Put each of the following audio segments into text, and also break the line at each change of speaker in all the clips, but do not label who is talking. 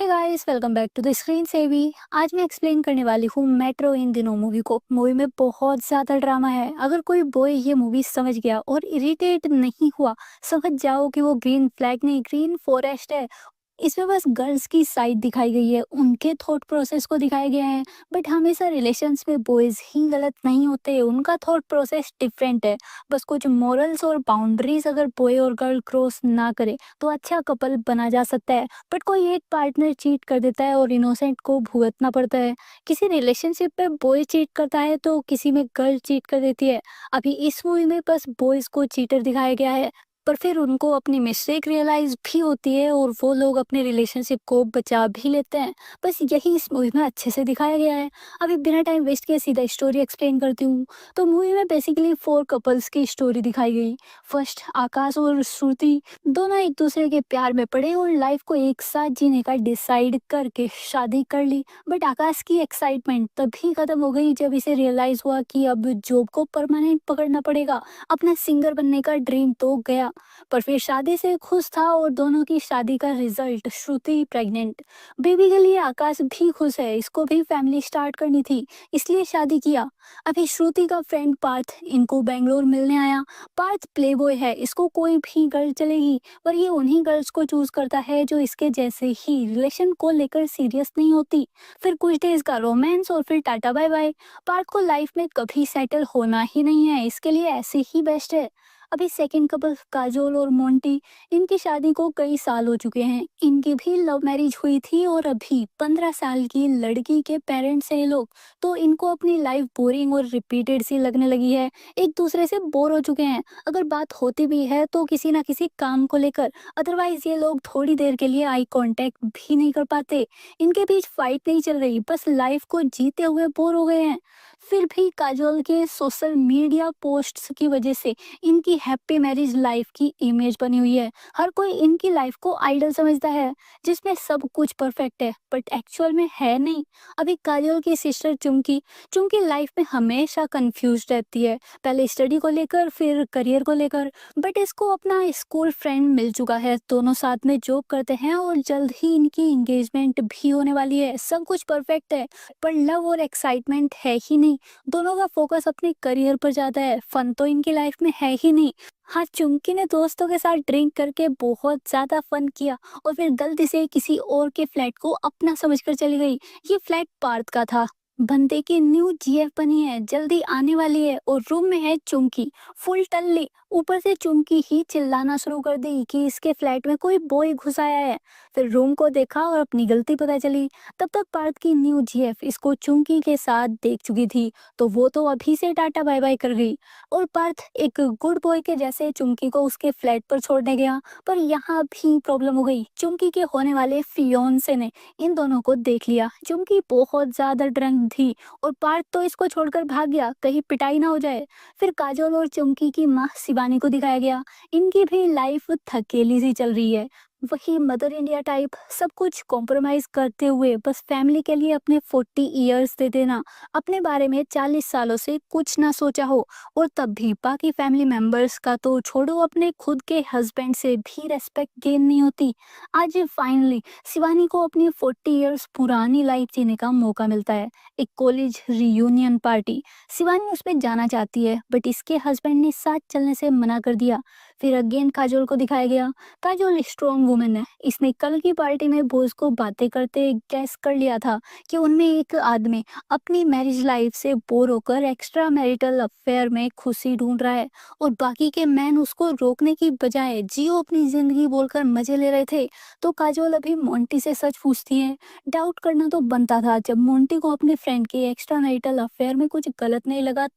Hey guys, welcome back to the screen savvy. आज मैं explain करने वाली हूँ मेट्रो इन दिनों मूवी को। मूवी में बहुत ज़्यादा ड्रामा है। अगर कोई बॉय ये मूवी समझ गया और इरिटेट नहीं हुआ, समझ जाओ कि वो ग्रीन फ्लैग नहीं, ग्रीन फॉरेस्ट है। इसमें बस गर्ल्स की साइड दिखाई गई है, उनके थॉट प्रोसेस को दिखाया गया है। बट हमेशा रिलेशंस में बॉयज ही गलत नहीं होते, उनका थॉट प्रोसेस डिफरेंट है। बस कुछ मॉरल्स और बाउंड्रीज अगर बॉय और गर्ल क्रॉस ना करे तो अच्छा कपल बना जा सकता है। बट कोई एक पार्टनर चीट कर देता है और इनोसेंट को भुगतना पड़ता है। किसी रिलेशनशिप में बॉय चीट करता है तो किसी में गर्ल चीट कर देती है। अभी इस मूवी में बस बॉयज को चीटर दिखाया गया है, पर फिर उनको अपनी मिस्टेक रियलाइज भी होती है और वो लोग अपने रिलेशनशिप को बचा भी लेते हैं। बस यही इस मूवी में अच्छे से दिखाया गया है। अभी बिना टाइम वेस्ट किए सीधा स्टोरी एक्सप्लेन करती हूँ। तो मूवी में बेसिकली 4 कपल्स की स्टोरी दिखाई गई। फर्स्ट, आकाश और श्रुति दोनों एक दूसरे के प्यार में पड़े और लाइफ को एक साथ जीने का डिसाइड करके शादी कर ली। बट आकाश की एक्साइटमेंट तभी खत्म हो गई जब इसे रियलाइज हुआ कि अब जॉब को परमानेंट पकड़ना पड़ेगा। अपना सिंगर बनने का ड्रीम तो गया। पर फिर शादी से खुश था और दोनों की शादी का रिजल्ट, श्रुति प्रेग्नेंट। बेबी के लिए आकाश भी खुश है, इसको भी फैमिली स्टार्ट करनी थी, इसलिए शादी किया। अभी श्रुति का फ्रेंड पार्थ इनको बेंगलोर मिलने आया। पार्थ प्लेबॉय है, इसको कोई भी गर्ल चलेगी, पर ये उन्हीं गर्ल्स को चूज करता है जो इसके जैसे ही रिलेशन को लेकर सीरियस नहीं होती। फिर कुछ डेज का रोमांस और फिर टाटा बाय बाय। पार्थ को लाइफ में कभी सेटल होना ही नहीं है, इसके लिए ऐसे ही बेस्ट है। अभी सेकंड कपल काजोल और मोंटी, इनकी शादी को कई साल हो चुके हैं। इनकी भी लव मैरिज हुई थी और अभी 15 साल की लड़की के पेरेंट्स हैं ये लोग। तो इनको अपनी लाइफ बोरिंग और रिपीटेड सी लगने लगी है, एक दूसरे से बोर हो चुके हैं। अगर बात होती भी है तो किसी ना किसी काम को लेकर, अदरवाइज ये लोग थोड़ी देर के लिए आई कांटेक्ट भी नहीं कर पाते। इनके बीच फाइट नहीं चल रही, बस लाइफ को जीते हुए बोर हो गए हैं। फिर भी काजोल के सोशल मीडिया पोस्ट्स की वजह से इनकी हैप्पी मैरिज लाइफ की इमेज बनी हुई है। हर कोई इनकी लाइफ को आइडल समझता है, जिसमें सब कुछ परफेक्ट है, बट एक्चुअल में है नहीं। अभी काजोल की सिस्टर चुमकी, चुमकी लाइफ में हमेशा कंफ्यूज रहती है, पहले स्टडी को लेकर फिर करियर को लेकर। बट इसको अपना स्कूल फ्रेंड मिल चुका है, दोनों साथ में जॉब करते हैं और जल्द ही इनकी एंगेजमेंट भी होने वाली है। सब कुछ परफेक्ट है, पर लव और एक्साइटमेंट है ही नहीं। दोनों का फोकस अपने करियर पर ज्यादा है, फन तो इनकी लाइफ में है ही नहीं। हाँ, चुमकी ने दोस्तों के साथ ड्रिंक करके बहुत ज्यादा फन किया और फिर गलती से किसी और के फ्लैट को अपना समझकर चली गई। ये फ्लैट पार्थ का था। बंदे की न्यू जीएफ बनी है, जल्दी आने वाली है और रूम में है चुमकी, फुल टल्ली। ऊपर से चुमकी ही चिल्लाना शुरू कर दी कि इसके फ्लैट में कोई बॉय घुस आया है। फिर रूम को देखा और अपनी गलती पता चली। तब तक पार्थ की न्यू जीएफ इसको चुमकी के साथ देख चुकी थी, तो वो तो अभी से टाटा बाय बाय कर गई। और पार्थ एक गुड बॉय के जैसे चुमकी को उसके फ्लैट पर छोड़ने गया। पर यहाँ भी प्रॉब्लम हो गई, चुमकी के होने वाले फियोन्से ने इन दोनों को देख लिया। चुमकी बहुत ज्यादा ड्रंक थी और पार्थ तो इसको छोड़कर भाग गया, कहीं पिटाई ना हो जाए। फिर काजोल और चुमकी की माँ शिवानी को दिखाया गया। इनकी भी लाइफ थकेली सी चल रही है, वही मदर इंडिया टाइप, सब कुछ कॉम्प्रोमाइज करते हुए बस फैमिली के लिए अपने 40 ईयर्स दे देना। अपने बारे में 40 सालों से कुछ ना सोचा हो, और तब भी बाकी फैमिली मेंबर्स का तो छोड़ो, अपने खुद के हस्बैंड से भी रेस्पेक्ट गेन नहीं होती। आज फाइनली शिवानी को अपनी 40 ईयर्स पुरानी लाइफ जीने का मौका मिलता है। एक कॉलेज रियूनियन पार्टी, शिवानी उसमें जाना चाहती है बट इसके हस्बैंड ने साथ चलने से मना कर दिया। फिर अगेन काजोल को दिखाया गया। काजोल स्ट्रॉन्ग वुमेन है, इसने कल की पार्टी में बॉस को बातें करते गैस कर लिया था कि उनमें एक आदमी अपनी मैरिज लाइफ से बोर होकर एक्स्ट्रा मैरिटल अफेयर में खुशी ढूंढ रहा है, और बाकी के मैन उसको रोकने की बजाय जियो अपनी जिंदगी बोलकर मजे ले रहे थे। तो काजोल अभी मोंटी से सच पूछती है। डाउट करना तो बनता था, जब मोंटी को अपने फ्रेंड के एक्स्ट्रा मैरिटल अफेयर में कुछ गलत नहीं लगा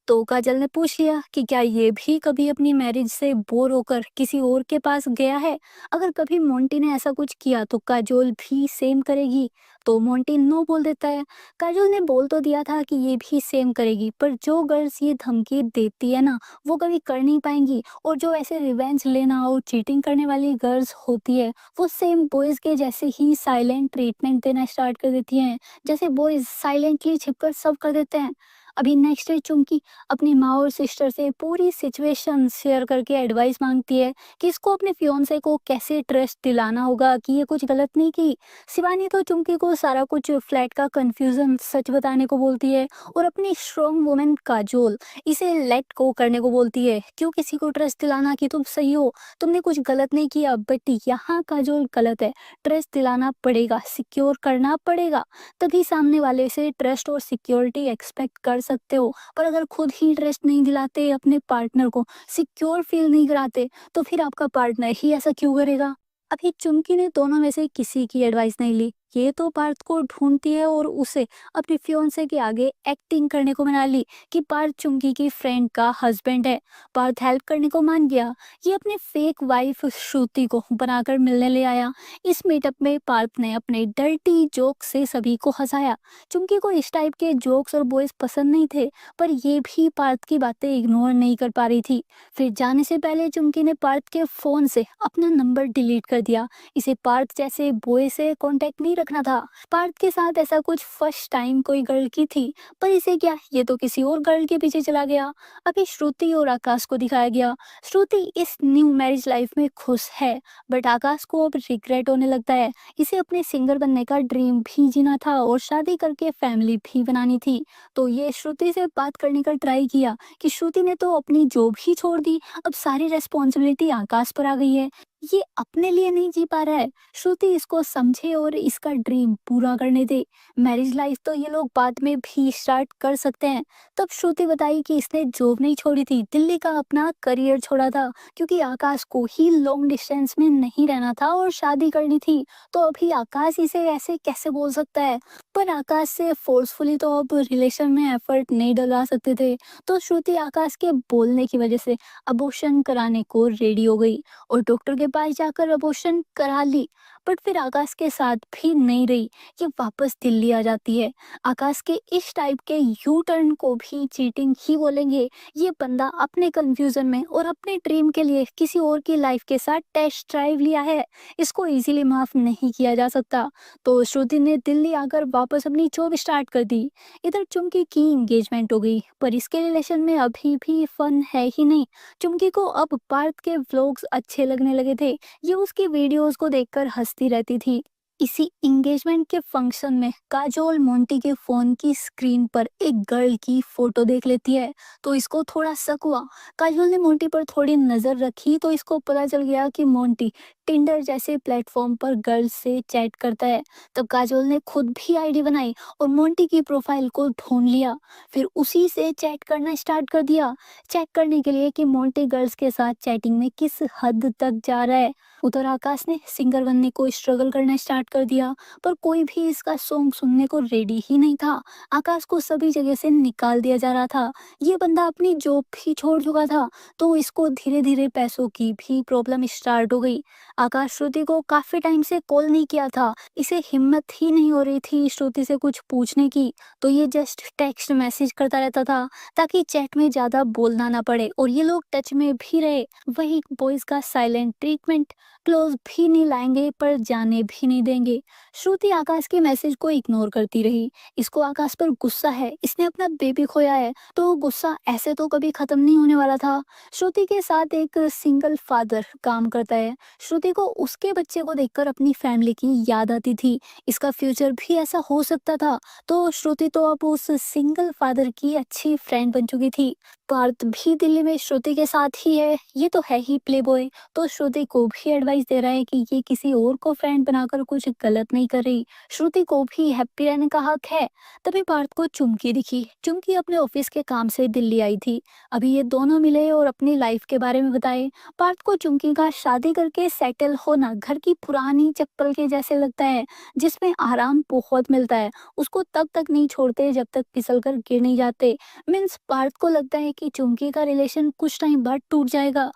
तो काजल ने पूछ लिया कि क्या ये भी कभी अपनी मैरिज से बोर होकर किसी और के पास गया है। अगर कभी मोंटी ने ऐसा कुछ किया तो काजोल भी सेम करेगी। तो मोंटी नो बोल देता है। काजोल ने बोल तो दिया था कि ये भी सेम करेगी, पर जो गर्ल्स ये धमकी देती है ना, वो कभी कर नहीं पाएंगी। और जो ऐसे रिवेंज लेना और चीटिंग करने वाली गर्ल्स होती है, वो सेम बॉयज के जैसे ही साइलेंट ट्रीटमेंट देना स्टार्ट कर देती हैं, जैसे बॉयज साइलेंटली छिपकर सब कर देते हैं। अभी नेक्स्ट है चुमकी अपनी माँ और सिस्टर से पूरी सिचुएशन शेयर करके एडवाइस मांगती है कि इसको अपने फियोंसे को कैसे ट्रस्ट दिलाना होगा कि ये कुछ गलत नहीं की। शिवानी तो चुमकी को सारा कुछ फ्लैट का कंफ्यूजन सच बताने को बोलती है और अपनी स्ट्रॉन्ग वुमेन काजोल इसे लेट गो करने को बोलती है। क्यों किसी को ट्रस्ट दिलाना कि तुम सही हो, तुमने कुछ गलत नहीं किया, बट यहाँ काजोल गलत है। ट्रस्ट दिलाना पड़ेगा, सिक्योर करना पड़ेगा, तभी सामने वाले से ट्रस्ट और सिक्योरिटी एक्सपेक्ट कर सकते हो। पर अगर खुद ही ट्रस्ट नहीं दिलाते अपने पार्टनर को, सिक्योर फील नहीं कराते, तो फिर आपका पार्टनर ही ऐसा क्यों करेगा। अभी चुमकी ने दोनों में से किसी की एडवाइस नहीं ली, ये तो पार्थ को ढूंढती है और उसे अपने फियोंसे के आगे एक्टिंग करने को मना ली कि पार्थ चुमकी की फ्रेंड का हस्बैंड है। पार्थ हेल्प करने को मान गया। ये अपने फेक वाइफ श्रुति को बनाकर मिलने ले आया। इस मीटअप में पार्थ ने अपने डर्टी जोक से सभी को हंसाया। चुमकी को इस टाइप के जोक्स और बॉयज पसंद नहीं थे, पर ये भी पार्थ की बातें इग्नोर नहीं कर पा रही थी। फिर जाने से पहले चुमकी ने पार्थ के फोन से अपना नंबर डिलीट कर दिया। इसे पार्थ जैसे बॉय से कांटेक्ट नहीं रखना था। पार्थ के साथ ऐसा कुछ फर्स्ट टाइम कोई गर्ल की थी, पर इसे क्या, ये तो किसी और गर्ल के पीछे चला गया। अभी श्रुति और आकाश को दिखाया गया। श्रुति इस न्यू मैरिज लाइफ में खुश है, बट आकाश को अब रिग्रेट होने लगता है। इसे अपने सिंगर बनने का ड्रीम भी जीना था और शादी करके फैमिली भी बनानी थी। तो ये श्रुति से बात करने का ट्राई किया कि श्रुति ने तो अपनी जॉब ही छोड़ दी, अब सारी रेस्पॉन्सिबिलिटी आकाश पर आ गई है, ये अपने लिए नहीं जी पा रहा है। श्रुति इसको समझे और इसका ड्रीम पूरा करने दे। मैरिज लाइफ तो ये लोग बाद में भी स्टार्ट कर सकते हैं। तब श्रुति बताई कि इसने जॉब नहीं छोड़ी थी, दिल्ली का अपना करियर छोड़ा था, क्योंकि आकाश को ही लॉन्ग डिस्टेंस में नहीं रहना था और शादी करनी थी। तो अभी आकाश इसे ऐसे कैसे बोल सकता है। पर आकाश से फोर्सफुली तो अब रिलेशन में एफर्ट नहीं डलवा सकते थे। तो श्रुति आकाश के बोलने की वजह से अबॉर्शन कराने को रेडी हो गई और डॉक्टर के पास जाकर अबॉर्शन करा ली। बट फिर आकाश के साथ भी नहीं रही, ये वापस दिल्ली आ जाती है। आकाश के इस टाइप के यू टर्न को भी चीटिंग ही बोलेंगे। ये बंदा अपने कंफ्यूजन में और अपने ड्रीम के लिए किसी और की लाइफ के साथ टेस्ट ड्राइव लिया है, इसको इजीली माफ नहीं किया जा सकता। तो श्रुति ने दिल्ली आकर वापस अपनी जॉब स्टार्ट कर दी। इधर चुमकी की एंगेजमेंट हो गई, पर इसके रिलेशन में अभी भी फन है ही नहीं। चुमकी को अब पार्थ के व्लॉग्स अच्छे लगने लगे थे। ये उसकी वीडियोस को देखकर हंसती रहती थी। इसी एंगेजमेंट के फंक्शन में काजोल मोंटी के फोन की स्क्रीन पर एक गर्ल की फोटो देख लेती है, तो इसको थोड़ा शक हुआ। काजोल ने मोंटी पर थोड़ी नजर रखी तो इसको पता चल गया कि मोंटी टिंडर जैसे प्लेटफॉर्म पर गर्ल्स से चैट करता है। तब काजोल ने खुद भी आईडी बनाई और मोंटी की प्रोफाइल को ढूंढ लिया। फिर उसी से चैट करना स्टार्ट कर दिया, चेक करने के लिए कि मोंटी गर्ल्स के साथ चैटिंग में किस हद तक जा रहा है। उधर आकाश ने सिंगर बनने को स्ट्रगल करना स्टार्ट कर दिया, पर कोई भी इसका सॉन्ग सुनने को रेडी ही नहीं था। आकाश को सभी जगह से निकाल दिया जा रहा था। ये बंदा अपनी जॉब भी छोड़ चुका था, तो इसको धीरे धीरे पैसों की भी प्रॉब्लम स्टार्ट हो गई। आकाश श्रुति को काफी टाइम से कॉल नहीं किया था, इसे हिम्मत ही नहीं हो रही थी श्रुति से कुछ पूछने की, तो ये जस्ट टेक्स्ट मैसेज करता रहता था ताकि चैट में ज्यादा बोलना ना पड़े और ये लोग टच में भी रहे। वही बॉयज का साइलेंट ट्रीटमेंट, क्लोज भी नहीं लाएंगे पर जाने भी नहीं देंगे। श्रुति आकाश के मैसेज को इग्नोर करती रही। इसको आकाश पर गुस्सा है, इसने अपना बेबी खोया है, तो गुस्सा ऐसे तो कभी खत्म नहीं होने वाला था। श्रुति के साथ एक सिंगल फादर काम करता है। श्रुति को उसके बच्चे को देखकर अपनी फैमिली की याद आती थी, इसका फ्यूचर भी ऐसा हो सकता था। तो श्रुति तो अब उस सिंगल फादर की अच्छी फ्रेंड बन चुकी थी। पार्थ भी दिल्ली में श्रुति के साथ ही है, ये तो है ही प्ले बॉय, तो श्रुति को भी एडवाइस दे रहा है कि ये किसी और को फ्रेंड बनाकर कुछ गलत नहीं कर रही, श्रुति को भी हैप्पी रहने का हक है। तभी पार्थ को चुमकी दिखी। चुमकी अपने ऑफिस के काम से दिल्ली आई थी। अभी ये दोनों मिले और अपनी लाइफ के बारे में बताए। पार्थ को चुमकी का शादी करके सेटल होना घर की पुरानी चप्पल के जैसे लगता है, जिसमें आराम बहुत मिलता है। उसको तब तक नहीं छोड़ते जब तक फिसल कर गिर नहीं जाते। मीन्स पार्थ को लगता है कि चुमकी का रिलेशन कुछ टाइम बाद टूट जाएगा,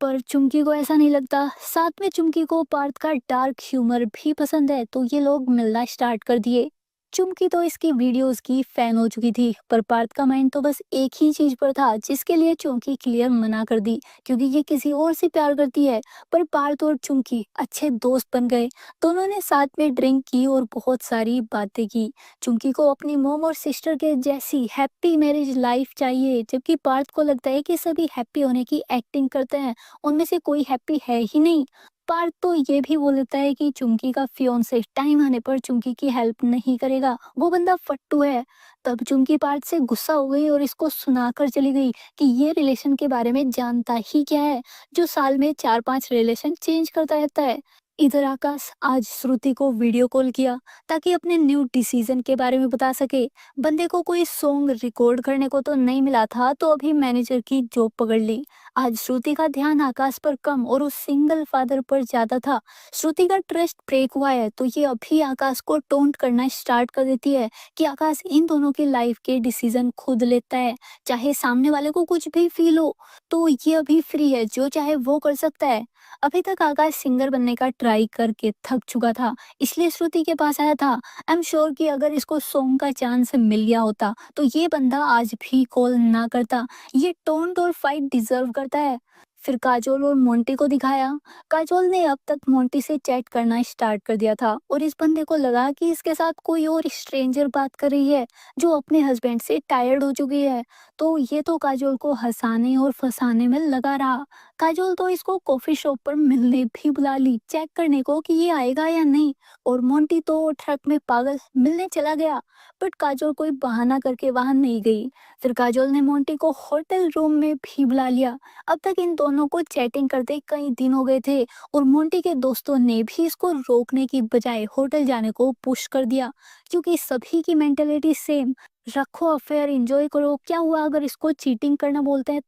पर चुमकी को ऐसा नहीं लगता। साथ में चुमकी को पार्थ का डार्क ह्यूमर भी पसंद है, तो ये लोग मिलना स्टार्ट कर दिए। चुमकी तो इसकी वीडियोस की फैन हो चुकी थी, पर पार्थ का माइंड तो बस एक ही चीज पर था, जिसके लिए चुमकी क्लियर मना कर दी, क्योंकि ये किसी और से प्यार करती है। पर पार्थ और चुमकी अच्छे दोस्त बन गए। दोनों ने साथ में ड्रिंक की और बहुत सारी बातें की। चुमकी को अपनी मॉम और सिस्टर के जैसी हैप्पी मैरिज लाइफ चाहिए, जबकि पार्थ को लगता है कि सभी हैप्पी होने की एक्टिंग करते हैं, उनमें से कोई हैप्पी है ही नहीं। पार्थ तो ये भी बोल देता है कि चुमकी का फियोंसे टाइम आने पर चुमकी की हेल्प नहीं करेगा, वो बंदा फट्टू है। तब चुमकी पार्थ से गुस्सा हो गई और इसको सुनाकर चली गई कि ये रिलेशन के बारे में जानता ही क्या है, जो साल में 4-5 रिलेशन चेंज करता रहता है। इधर आकाश आज श्रुति को वीडियो कॉल किया ताकि अपने न्यू डिसीजन के बारे में बता सके। बंदे को कोई सॉन्ग रिकॉर्ड करने को तो नहीं मिला था, तो अभी मैनेजर की जॉब पकड़ ली। आज श्रुति का ध्यान आकाश पर कम और उस सिंगल फादर पर ज्यादा था। श्रुति का ट्रस्ट ब्रेक हुआ है, तो ये अभी आकाश को टोंट करना स्टार्ट कर देती है कि आकाश इन दोनों की लाइफ के डिसीजन खुद लेता है, चाहे सामने वाले को कुछ भी फील हो, तो ये अभी फ्री है, जो चाहे वो कर सकता है। अभी तक आकाश सिंगर बनने का ट्राई करके थक चुका था, इसलिए श्रुति के पास आया था। आई एम श्योर कि अगर इसको सॉन्ग का चांस मिल गया होता, तो ये बंदा आज भी कॉल ना करता। ये टोंट और फाइट डिजर्व करता है। फिर काजोल और मोंटी को दिखाया। काजोल ने अब तक मोंटी से चैट करना स्टार्ट कर दिया था, और इस बंदे को लगा कि इसके साथ कोई और स्ट्रेंजर बात कर रही है, जो अपने हस्बैंड से टायर्ड हो चुकी है। तो ये तो काजोल को हंसाने और फंसाने में लगा रहा। काजोल तो इसको कॉफी शॉप पर मिलने भी बुला ली, चेक करने को कि ये आएगा या नहीं। और मोंटी तो ट्रक में पागल मिलने चला गया, बट काजोल कोई बहाना करके वहां नहीं गई। फिर काजोल ने मोंटी को होटल रूम में भी बुला लिया। अब तक इन दोनों को चैटिंग करते कई दिन हो गए थे, और मोंटी के दोस्तों ने भी इसको रोकने की बजाय होटल जाने को पुश कर दिया, क्योंकि सभी की मेंटेलिटी सेम, रखो अफेयर, एंजॉय करो, क्या हुआ अगर इसको चीटिंग करना बोलते हैं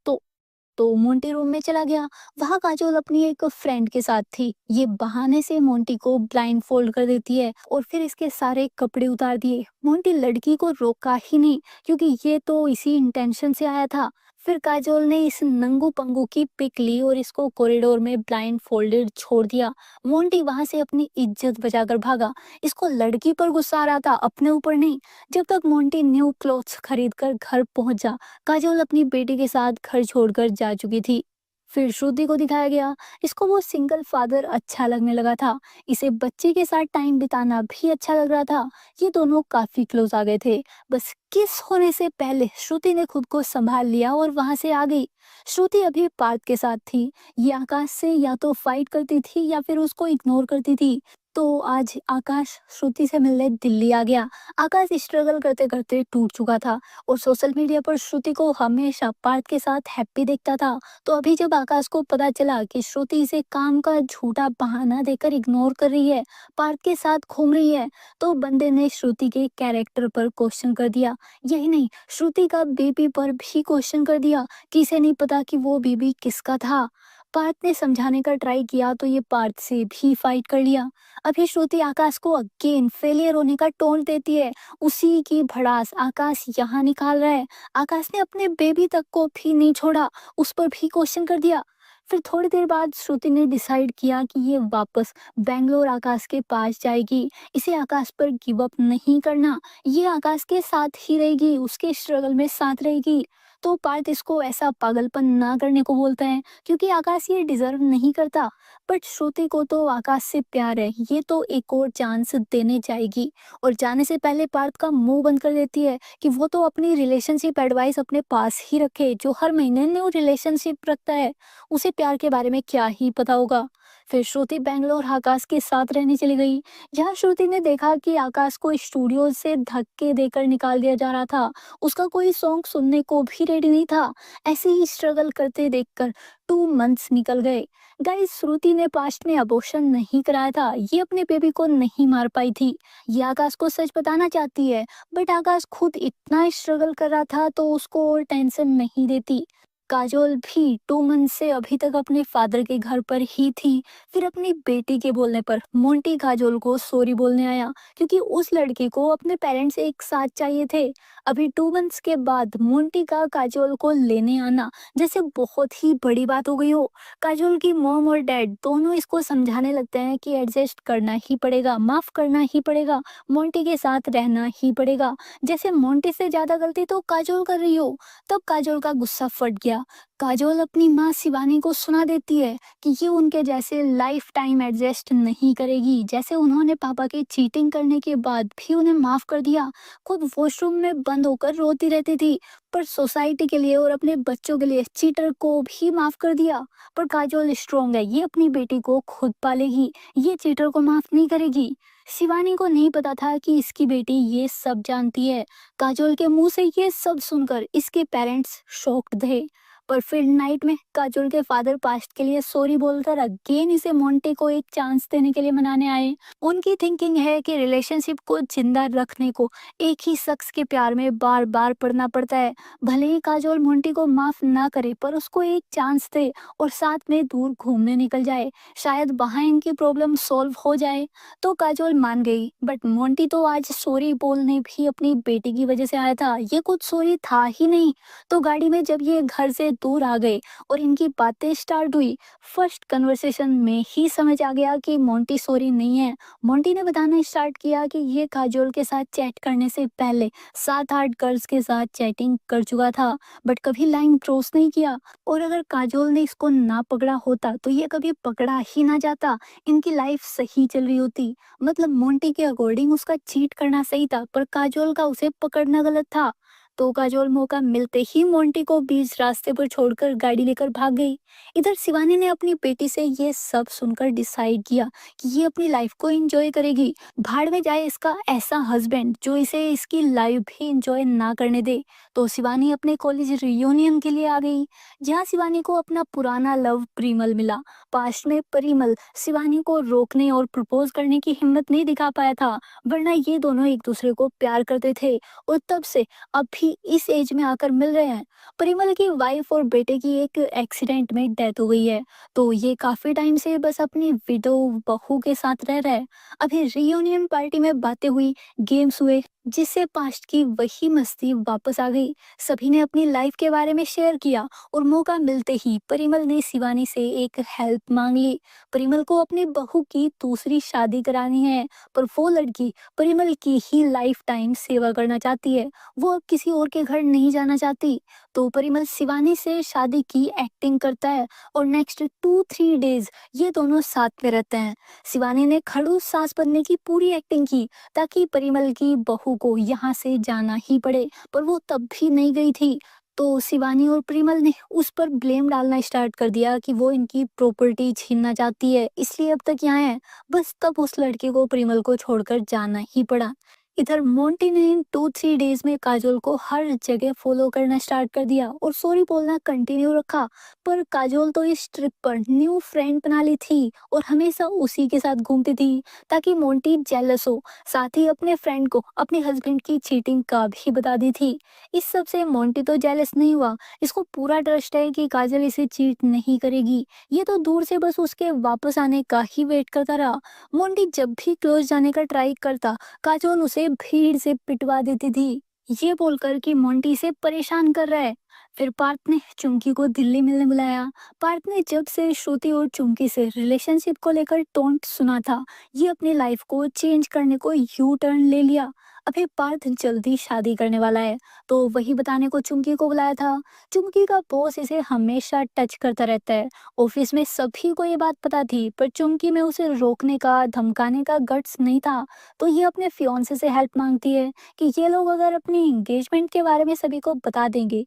तो मोंटी रूम में चला गया। वहां काजोल अपनी एक फ्रेंड के साथ थी। ये बहाने से मोंटी को ब्लाइंड फोल्ड कर देती है और फिर इसके सारे कपड़े उतार दिए। मोंटी लड़की को रोका ही नहीं, क्योंकि ये तो इसी इंटेंशन से आया था। फिर काजोल ने इस नंगू पंगू की पिक ली और इसको कॉरिडोर में ब्लाइंड फोल्डेड छोड़ दिया। मोंटी वहां से अपनी इज्जत बचाकर भागा। इसको लड़की पर गुस्सा आ रहा था, अपने ऊपर नहीं। जब तक मोंटी न्यू क्लोथ्स खरीद कर घर पहुंचा, काजोल अपनी बेटी के साथ घर छोड़कर जा चुकी थी। फिर श्रुति को दिखाया गया। इसको वो सिंगल फादर अच्छा लगने लगा था। इसे बच्चे के साथ टाइम बिताना भी अच्छा लग रहा था। ये दोनों काफी क्लोज आ गए थे। बस किस होने से पहले श्रुति ने खुद को संभाल लिया और वहां से आ गई। श्रुति अभी पार्थ के साथ थी। ये आकाश से या तो फाइट करती थी या फिर उसको इग्नोर करती थी। तो आज आकाश श्रुति से मिलने दिल्ली आ गया। आकाश स्ट्रगल करते करते टूट चुका था, और सोशल मीडिया पर श्रुति को हमेशा पार्थ के साथ हैप्पी देखता था। तो अभी जब आकाश को पता चला कि श्रुति इसे काम का झूठा बहाना देकर इग्नोर कर रही है, पार्थ के साथ घूम रही है, तो बंदे ने श्रुति के कैरेक्टर पर क्वेश्चन कर दिया। यही नहीं, श्रुति का बेबी पर भी क्वेश्चन कर दिया। किसे नहीं पता कि वो बेबी किसका था। पार्थ ने समझाने का ट्राई किया, तो ये पार्थ से भी फाइट कर लिया। अभी श्रुति आकाश को अगेन फेलियर होने का टोन देती है। उसी की भड़ास आकाश यहाँ निकाल रहा है। आकाश ने अपने बेबी तक को भी नहीं छोड़ा, उस पर भी क्वेश्चन कर दिया। फिर थोड़ी देर बाद श्रुति ने डिसाइड किया कि ये वापस बेंगलोर आकाश के पास जाएगी। इसे आकाश पर गिव अप नहीं करना। ये आकाश के साथ ही रहेगी, उसके स्ट्रगल में साथ रहेगी। तो पार्थ इसको ऐसा पागलपन ना करने को बोलता है, क्योंकि आकाश ये डिजर्व नहीं करता। बट श्रुति को तो आकाश से प्यार है, ये तो एक और चांस देने जाएगी। और जाने से पहले पार्थ का मुंह बंद कर देती है कि वो तो अपनी रिलेशनशिप एडवाइस अपने पास ही रखे। जो हर महीने न्यू रिलेशनशिप रखता है, उसे प्यार के बारे में क्या ही पता होगा। फिर श्रुति बेंगलोर आकाश के साथ रहने चली गई। जहाँ श्रुति ने देखा कि आकाश को स्टूडियो से धक्के देकर निकाल दिया जा रहा था। उसका कोई सॉन्ग सुनने को भी रेडी नहीं था। ऐसे ही स्ट्रगल करते देखकर 2 मंथ्स निकल गए। गाइस, श्रुति ने पास्ट में अबॉर्शन नहीं कराया था। ये अपने बेबी को नहीं मार पाई थी। ये आकाश को सच बताना चाहती है, बट आकाश खुद इतना स्ट्रगल कर रहा था, तो उसको और टेंशन नहीं देती। काजोल भी 2 मंथ से अभी तक अपने फादर के घर पर ही थी। फिर अपनी बेटी के बोलने पर मोंटी काजोल को सॉरी बोलने आया क्योंकि उस लड़की को अपने पेरेंट्स एक साथ चाहिए थे। अभी 2 मंथ्स के बाद मोंटी का काजोल को लेने आना जैसे बहुत ही बड़ी बात हो गई हो। काजोल की मॉम और डैड दोनों इसको समझाने लगते हैं कि एडजस्ट करना ही पड़ेगा, माफ करना ही पड़ेगा, मोंटी के साथ रहना ही पड़ेगा। जैसे मोंटी से ज्यादा गलती तो काजोल कर रही हो। तब काजोल का गुस्सा फट गया। काजोल अपनी माँ शिवानी को सुना देती है कि ये उनके जैसे लाइफ टाइम एडजस्ट नहीं करेगी। जैसे उन्होंने पापा के चीटिंग करने के बाद भी उन्हें माफ कर दिया, खुद वॉशरूम में बंद होकर रोती रहती थी, पर सोसाइटी के लिए और अपने बच्चों के लिए चीटर को भी माफ कर दिया। पर काजोल स्ट्रोंग है, ये अपनी बेटी को खुद पालेगी, ये चीटर को माफ नहीं करेगी। शिवानी को नहीं पता था कि इसकी बेटी ये सब जानती है। काजोल के मुंह से ये सब सुनकर इसके पेरेंट्स शॉक्ड थे। पर फिर नाइट में काजोल के फादर पास्ट के लिए सॉरी बोलकर अगेन इसे मोंटे को एक चांस देने के लिए मनाने आए। उनकी थिंकिंग है कि रिलेशनशिप को जिंदा रखने को एक ही शख्स के प्यार में बार बार पड़ना पड़ता है। भले ही काजोल मोंटी को माफ ना करे पर उसको एक चांस दे और साथ में दूर घूमने निकल जाए, शायद वहां इनकी प्रॉब्लम सॉल्व हो जाए। तो काजोल मान गई, बट मोंटी तो आज सॉरी बोलने भी अपनी बेटी की वजह से आया था, ये कुछ सॉरी था ही नहीं। तो गाड़ी में जब ये घर से दूर आ गए और इनकी बातें स्टार्ट हुई, फर्स्ट कन्वर्सेशन में ही समझ आ गया कि मोंटी सॉरी नहीं है। मोंटी ने बताना स्टार्ट किया कि ये काजोल के साथ चैट करने से पहले 7-8 गर्ल्स के साथ चैटिंग कर चुका था, बट कभी लाइन क्रॉस नहीं किया। और अगर काजोल ने इसको ना पकड़ा होता तो ये कभी पकड़ा ही ना जाता, इनकी लाइफ सही चल रही होती। मतलब मोंटी के अकॉर्डिंग उसका चीट करना सही था, पर काजोल का उसे पकड़ना गलत था। तो काजोल मौका मिलते ही मोंटी को बीच रास्ते पर छोड़कर गाड़ी लेकर भाग गई। इधर शिवानी ने अपनी बेटी से ये सब सुनकर डिसाइड किया कि ये अपनी लाइफ को एंजॉय करेगी। भाड़ में जाए इसका ऐसा हस्बैंड जो इसे इसकी लाइफ भी एंजॉय ना करने दे। तो शिवानी अपने कॉलेज रियूनियन के लिए आ गई, जहाँ शिवानी को अपना पुराना लव परिमल मिला। पास्ट में परिमल शिवानी को रोकने और प्रपोज करने की हिम्मत नहीं दिखा पाया था, वरना ये दोनों एक दूसरे को प्यार करते थे और तब से अब भी इस एज में आकर मिल रहे हैं। परिमल की वाइफ और बेटे की एक एक्सीडेंट में डेथ हो गई है, तो ये काफी टाइम से बस अपनी विडो बहू के साथ रह रहा है। अभी रियूनियन पार्टी में बातें हुई, गेम्स हुए, जिससे पास्ट की वही मस्ती वापस आ गई। सभी ने अपनी लाइफ के बारे में शेयर किया और मौका मिलते ही परिमल ने शिवानी से एक हेल्प मांग ली। परिमल को अपनी बहू की दूसरी शादी करानी है, पर वो लड़की परिमल की ही लाइफ टाइम सेवा करना चाहती है, वो अब किसी और के घर नहीं जाना चाहती। तो परिमल शिवानी से शादी की एक्टिंग करता है और नेक्स्ट 2-3 डेज ये दोनों साथ में रहते हैं। शिवानी ने खड़ूस सास बनने की पूरी एक्टिंग की ताकि परिमल की बहू को यहाँ से जाना ही पड़े, पर वो तब भी नहीं गई थी। तो शिवानी और परिमल ने उस पर ब्लेम डालना स्टार्ट कर दिया कि वो इनकी प्रॉपर्टी छीनना चाहती है, इसलिए अब तक यहाँ है। बस तब उस लड़के को परिमल को छोड़कर जाना ही पड़ा। इधर मोंटी ने इन 2-3 डेज में काजोल को हर जगह फॉलो करना स्टार्ट कर दिया और सॉरी बोलना कंटिन्यू रखा। पर काजोल तो इस ट्रिप पर न्यू फ्रेंड बना ली थी और हमेशा उसी के साथ घूमती थी ताकि मोंटी जेलस हो। साथ ही अपने फ्रेंड को अपने हस्बैंड की चीटिंग का भी बता दी थी। इस सब से मोंटी तो जेलस नहीं हुआ, इसको पूरा ट्रस्ट है कि काजल इसे चीट नहीं करेगी। ये तो दूर से बस उसके वापस आने का ही वेट करता रहा। मोंटी जब भी क्लोज जाने का ट्राई करता, काजोल उसे भीड़ से पिटवा देती थी, ये बोलकर कि मोंटी से परेशान कर रहा है। फिर पार्थ ने चुंकी को दिल्ली मिलने बुलाया। पार्थ ने जब से श्रुति और चुंकी से रिलेशनशिप को लेकर टोंट सुना था, ये अपनी लाइफ को चेंज करने को यू टर्न ले लिया। अभी पार्थ जल्दी शादी करने वाला है, तो वही बताने को चुंकी को बुलाया था। चुंकी का बॉस इसे हमेशा टच करता रहता है। ऑफिस में सभी को ये बात पता थी, पर चुंकी में उसे रोकने का धमकाने का गट्स नहीं था। तो ये अपने फियांसे से हेल्प मांगती है कि ये लोग अगर अपनी एंगेजमेंट के बारे में सभी को बता देंगे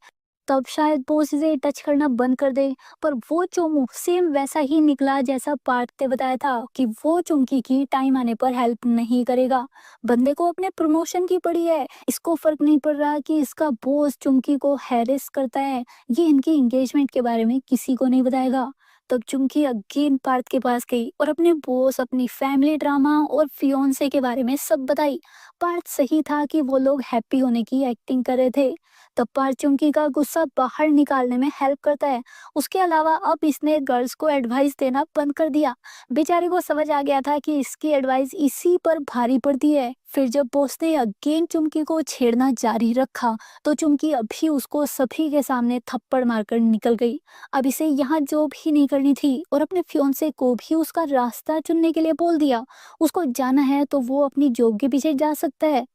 तब शायद बॉस इसे टच करना बंद कर दे। पर वो चोमू सेम वैसा ही निकला जैसा पार्थ ने बताया था कि वो चुंकी की टाइम आने पर हेल्प नहीं करेगा। बंदे को अपने प्रमोशन की पड़ी है, इसको फर्क नहीं पड़ रहा कि इसका बॉस चुंकी को हैरेस करता है। ये इनकी एंगेजमेंट के बारे में किसी को नहीं बताएगा। तब चुमकी अगेन पार्थ के पास गई और अपने बॉस, अपनी फैमिली ड्रामा और फियोन्से के बारे में सब बताई। पार्थ सही था कि वो लोग हैप्पी होने की एक्टिंग कर रहे थे। तब पार्थ चुमकी का गुस्सा बाहर निकालने में हेल्प करता है। उसके अलावा अब इसने गर्ल्स को एडवाइस देना बंद कर दिया। बेचारे को समझ आ गया था कि इसकी एडवाइस इसी पर भारी पड़ती है। फिर जब बॉस ने अगेन चुमकी को छेड़ना जारी रखा, तो चुमकी अभी उसको सभी के सामने थप्पड़ मारकर निकल गई। अब इसे यहाँ जॉब ही नहीं करनी थी और अपने फियोंसे को भी उसका रास्ता चुनने के लिए बोल दिया। उसको जाना है तो वो अपनी जॉब के पीछे जा सकता है।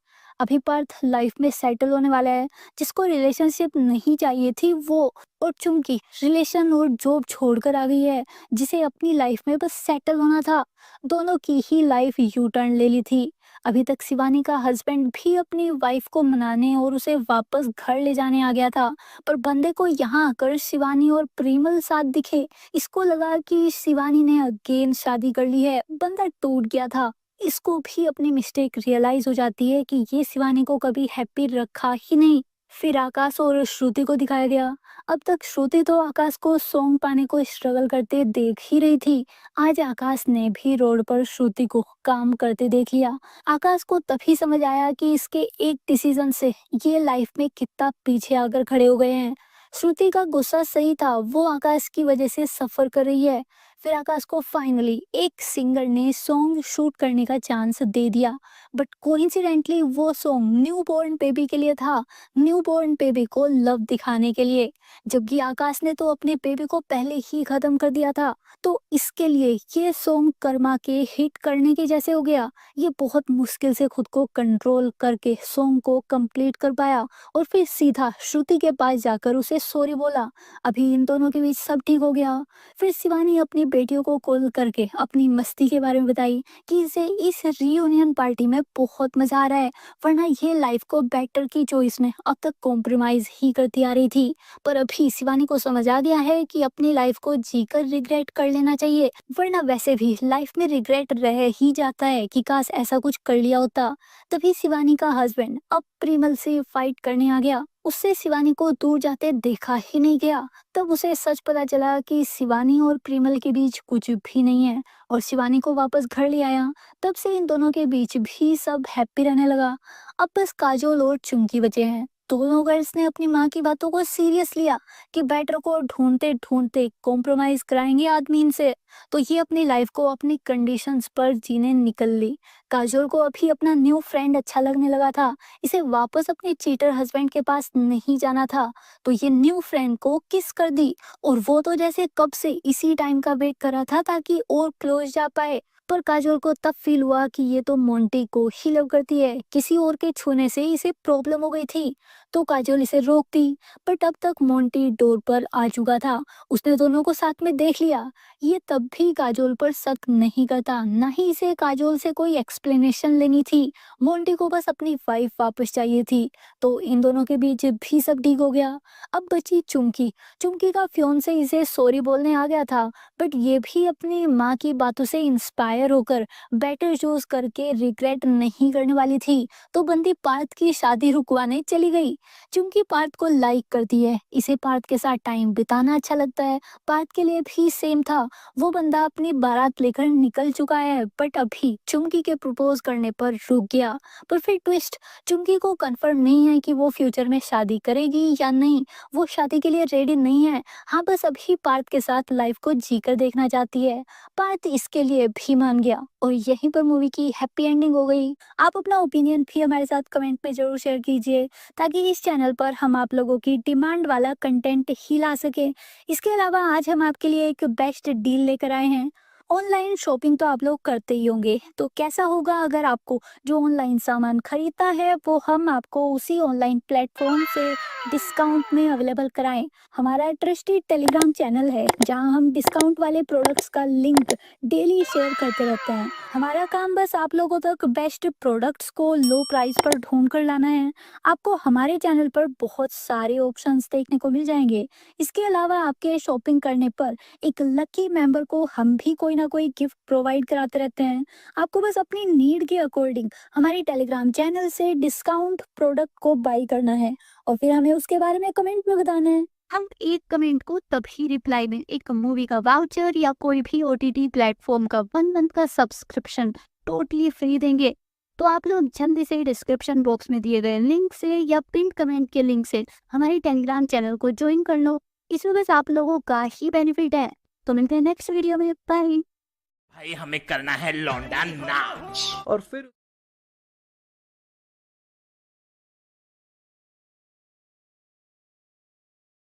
अभी पार्थ लाइफ में सेटल होने वाला है। जिसको रिलेशनशिप नहीं चाहिए थी वो, और चुमकी रिलेशन और जॉब छोड़कर आ गई है, जिसे अपनी लाइफ में बस सेटल होना था। दोनों की ही लाइफ यू टर्न ले ली थी। अभी तक शिवानी का हस्बैंड भी अपनी वाइफ को मनाने और उसे वापस घर ले जाने आ गया था, पर बंदे को यहाँ आकर शिवानी और प्रेमल साथ दिखे। इसको लगा कि शिवानी ने अगेन शादी कर ली है। बंदा टूट गया था। इसको भी अपनी मिस्टेक रियलाइज हो जाती है कि ये शिवानी को कभी हैप्पी रखा ही नहीं। फिर आकाश और श्रुति को दिखाया गया। अब तक श्रुति तो आकाश को सॉन्ग पाने को स्ट्रगल करते देख ही रही थी। आज आकाश ने भी रोड पर श्रुति को काम करते देख लिया। आकाश को तभी समझ आया कि इसके एक डिसीजन से ये लाइफ में कितना पीछे आकर खड़े हो गए हैं। श्रुति का गुस्सा सही था, वो आकाश की वजह से सफर कर रही है। फिर आकाश को फाइनली एक सिंगर ने सॉन्ग शूट करने का चांस दे दिया, बट कोइंसिडेंटली वो सॉन्ग न्यू बॉर्न बेबी के लिए था। न्यू बॉर्न बेबी को लव दिखाने के लिए, जबकि आकाश ने तो अपने बेबी को पहले ही खत्म कर दिया था। तो इसके लिए ये सॉन्ग कर्मा के हिट करने के जैसे हो गया। ये बहुत मुश्किल से खुद को कंट्रोल करके सॉन्ग को कंप्लीट कर पाया और फिर सीधा श्रुति के पास जाकर उसे सॉरी बोला। अभी इन दोनों के बीच सब ठीक हो गया। फिर शिवानी अपनी बेटियों को कॉल करके अपनी मस्ती के बारे में बताई कि इसे इस रीयूनियन पार्टी में बहुत मजा आ रहा है, वरना ये लाइफ को बेटर की चॉइस में अब तक कॉम्प्रोमाइज ही करती आ रही थी। पर अभी शिवानी को समझ आ गया है कि अपनी लाइफ को जीकर रिग्रेट कर लेना चाहिए, वरना वैसे भी लाइफ में रिग्रेट रह ही जाता है कि काश ऐसा कुछ कर लिया होता। तभी शिवानी का हस्बैंड अब प्रिमल से फाइट करने आ गया। उससे शिवानी को दूर जाते देखा ही नहीं गया। तब उसे सच पता चला कि शिवानी और प्रिमल के बीच कुछ भी नहीं है, और शिवानी को वापस घर ले आया। तब से इन दोनों के बीच भी सब हैप्पी रहने लगा। अब बस काजोल और चुमकी बचे हैं। दोनों गर्ल्स ने अपनी माँ की बातों को सीरियस लिया कि बेटर को ढूंढते ढूंढते कॉम्प्रोमाइज कराएंगे आदमी इनसे। तो ये अपनी लाइफ को अपनी कंडीशंस पर जीने निकल ली। काजोल को अभी अपना न्यू फ्रेंड अच्छा लगने लगा था। इसे वापस अपने चीटर हस्बैंड के पास नहीं जाना था, तो ये न्यू फ्रेंड को किस कर दी। और वो तो जैसे कब से इसी टाइम का वेट कर रहा था ताकि और क्लोज जा पाए। पर काजोल को तब फील हुआ कि ये तो मोंटी को ही लव करती है, किसी और के छूने से इसे प्रॉब्लम हो गई थी। तो काजोल इसे रोकती, पर तब तक मोंटी डोर पर आ चुका था। उसने दोनों को साथ में देख लिया। ये तब भी काजोल पर शक नहीं करता, ना ही इसे काजोल से कोई एक्सप्लेनेशन लेनी थी। मोंटी को बस अपनी वाइफ वापस चाहिए थी। तो इन दोनों के बीच भी सब ठीक हो गया। अब बची चुमकी। चुमकी का फियोंसे इसे सॉरी बोलने आ गया था, बट ये भी अपनी माँ की बातों से इंस्पायर होकर बेटर चूज करके रिग्रेट नहीं करने वाली थी। तो बंदी पार्थ की शादी रुकवाने चली गई। चुमकी पार्थ को लाइक करती है, इसे पार्थ के साथ टाइम बिताना अच्छा लगता है। पार्थ के लिए भी सेम था। वो बंदा अपनी बारात लेकर निकल चुका है, बट अभी चुमकी के प्रपोज करने पर रुक गया। पर फिर ट्विस्ट, चुमकी को कंफर्म नहीं है कि वो फ्यूचर में शादी करेगी या नहीं। वो शादी के लिए रेडी नहीं है। हाँ, बस अभी पार्थ के साथ लाइफ को जीकर देखना चाहती है। पार्थ इसके लिए भी मान गया और यहीं पर मूवी की हैप्पी एंडिंग हो गई। आप अपना ओपिनियन भी हमारे साथ कमेंट में जरूर शेयर कीजिए, ताकि इस चैनल पर हम आप लोगों की डिमांड वाला कंटेंट ही ला सके। इसके अलावा आज हम आपके लिए एक बेस्ट डील लेकर आए हैं। ऑनलाइन शॉपिंग तो आप लोग करते ही होंगे, तो कैसा होगा अगर आपको जो ऑनलाइन सामान खरीदता है वो हम आपको उसी ऑनलाइन प्लेटफॉर्म से डिस्काउंट में अवेलेबल कराएं। हमारा ट्रस्टेड टेलीग्राम चैनल है, जहां हम डिस्काउंट वाले प्रोडक्ट्स का लिंक डेली शेयर करते रहते हैं। हमारा काम बस आप लोगों तक बेस्ट प्रोडक्ट्स को लो प्राइस पर ढूंढ कर लाना है। आपको हमारे चैनल पर बहुत सारे ऑप्शंस देखने को मिल जाएंगे। इसके अलावा आपके शॉपिंग करने पर एक लकी मेंबर को हम भी कोई ना कोई गिफ्ट प्रोवाइड कराते रहते हैं। आपको बस अपनी नीड के अकॉर्डिंग हमारे टेलीग्राम चैनल से डिस्काउंट प्रोडक्ट को बाई करना है और फिर हमें उसके बारे में कमेंट में बताना है। हम एक कमेंट को तभी रिप्लाई में एक मूवी का वाउचर या कोई भी ओटीटी प्लेटफॉर्म का 1 मंथ का सब्सक्रिप्शन टोटली फ्री देंगे। तो आप लोग जल्दी से डिस्क्रिप्शन बॉक्स में दिए गए लिंक से या पिन कमेंट के लिंक से हमारे टेलीग्राम चैनल को ज्वाइन कर लो। इसमें बस आप लोगों का ही बेनिफिट है। तो मिलते हैं नेक्स्ट वीडियो में। बाय।
भाई हमें करना है लौंडा नाच।
और फिर